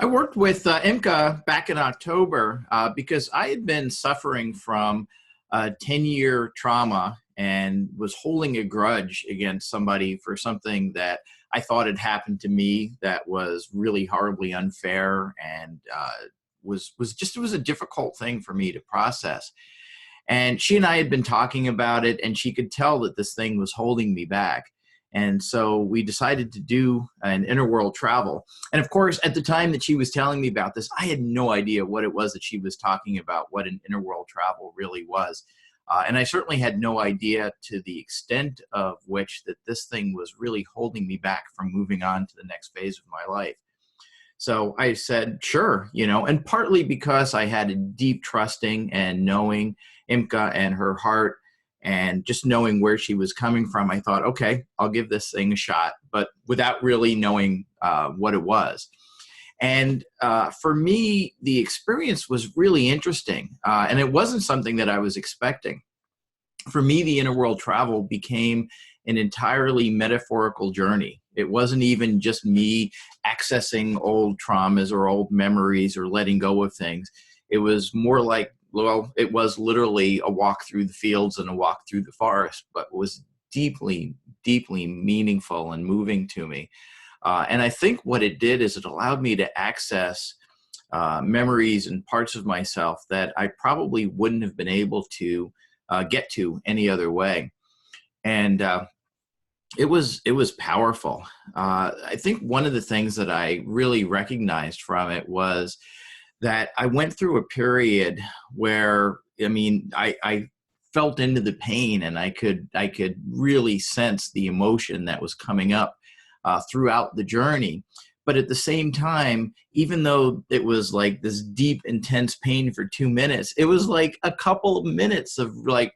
I worked with IMCA back in October because I had been suffering from a 10-year trauma and was holding a grudge against somebody for something that I thought had happened to me that was really horribly unfair and it was a difficult thing for me to process. And she and I had been talking about it, and she could tell that this thing was holding me back. And so we decided to do an interworld travel. And of course, at the time that she was telling me about this, I had no idea what it was that she was talking about, what an interworld travel really was. And I certainly had no idea to the extent of which that this thing was really holding me back from moving on to the next phase of my life. So I said, sure, and partly because I had a deep trusting and knowing Imka and her heart and just knowing where she was coming from, I thought, okay, I'll give this thing a shot, but without really knowing what it was. And for me, the experience was really interesting, and it wasn't something that I was expecting. For me, the interworld travel became an entirely metaphorical journey. It wasn't even just me accessing old traumas or old memories or letting go of things. It was more like, well, it was literally a walk through the fields and a walk through the forest, but was deeply, deeply meaningful and moving to me. And I think what it did is it allowed me to access memories and parts of myself that I probably wouldn't have been able to get to any other way. And it was powerful. I think one of the things that I really recognized from it was that I went through a period where, I felt into the pain, and I could really sense the emotion that was coming up throughout the journey. But at the same time, even though it was like this deep, intense pain for 2 minutes, it was like a couple of minutes of like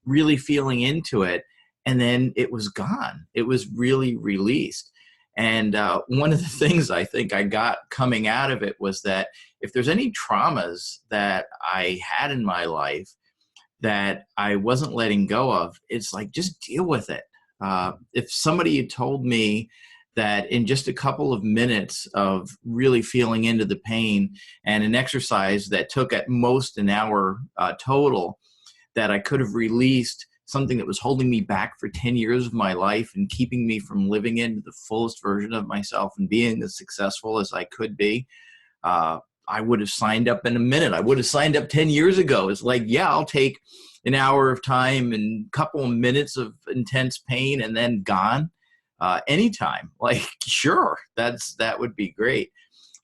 really feeling into it. And then it was gone. It was really released. And one of the things I think I got coming out of it was that if there's any traumas that I had in my life that I wasn't letting go of, it's like, just deal with it. If somebody had told me that in just a couple of minutes of really feeling into the pain and an exercise that took at most an hour total, that I could have released something that was holding me back for 10 years of my life and keeping me from living into the fullest version of myself and being as successful as I could be, I would have signed up in a minute. I would have signed up 10 years ago. It's like, yeah, I'll take an hour of time and a couple of minutes of intense pain and then gone anytime. Like, sure, that would be great.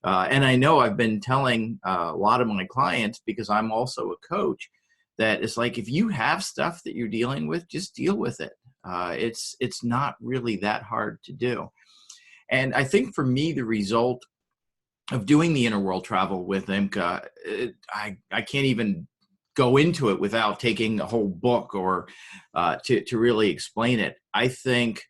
And I know I've been telling a lot of my clients, because I'm also a coach, that it's like, if you have stuff that you're dealing with, just deal with it. It's not really that hard to do. And I think for me, the result of doing the interworld travel with Imka, I can't even go into it without taking a whole book or to really explain it. I think,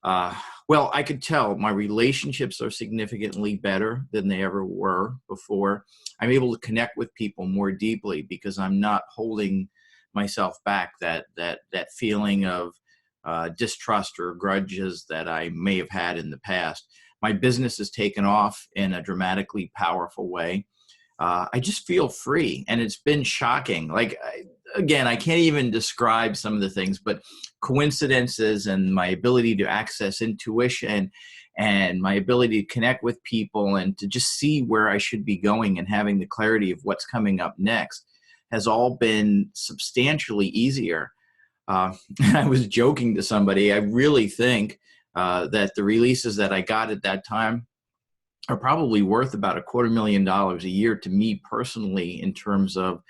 well, I could tell my relationships are significantly better than they ever were before. I'm able to connect with people more deeply because I'm not holding myself back, that feeling of distrust or grudges that I may have had in the past. My business has taken off in a dramatically powerful way. I just feel free, and it's been shocking. Like, again, I can't even describe some of the things, but coincidences and my ability to access intuition and my ability to connect with people and to just see where I should be going and having the clarity of what's coming up next has all been substantially easier. I was joking to somebody, I really think that the releases that I got at that time are probably worth about $250,000 a year to me personally, in terms of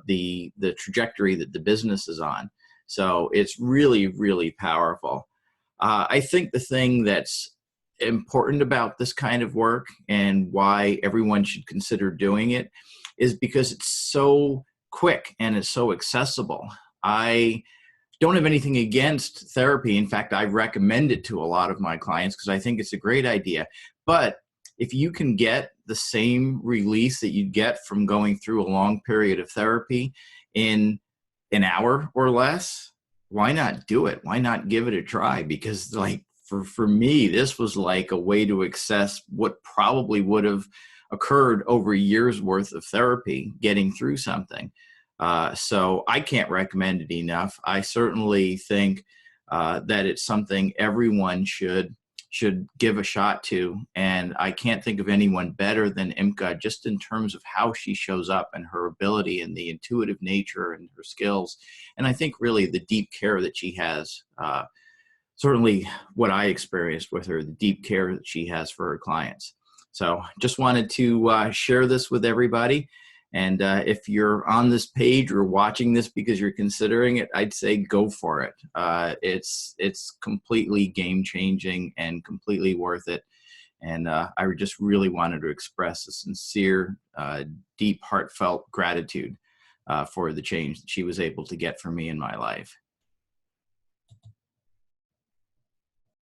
the trajectory that the business is on. So it's really, really powerful. I think the thing that's important about this kind of work and why everyone should consider doing it is because it's so quick and it's so accessible. I don't have anything against therapy. In fact, I recommend it to a lot of my clients because I think it's a great idea. But if you can get the same release that you'd get from going through a long period of therapy in an hour or less, why not do it? Why not give it a try? Because like for me, this was like a way to access what probably would have occurred over years worth of therapy getting through something. So I can't recommend it enough. I certainly think that it's something everyone should give a shot to. And I can't think of anyone better than Imka, just in terms of how she shows up and her ability and the intuitive nature and her skills. And I think really the deep care that she has, certainly what I experienced with her, the deep care that she has for her clients. So just wanted to share this with everybody. And if you're on this page or watching this because you're considering it, I'd say go for it. It's completely game changing and completely worth it. And I just really wanted to express a sincere, deep, heartfelt gratitude for the change that she was able to get for me in my life.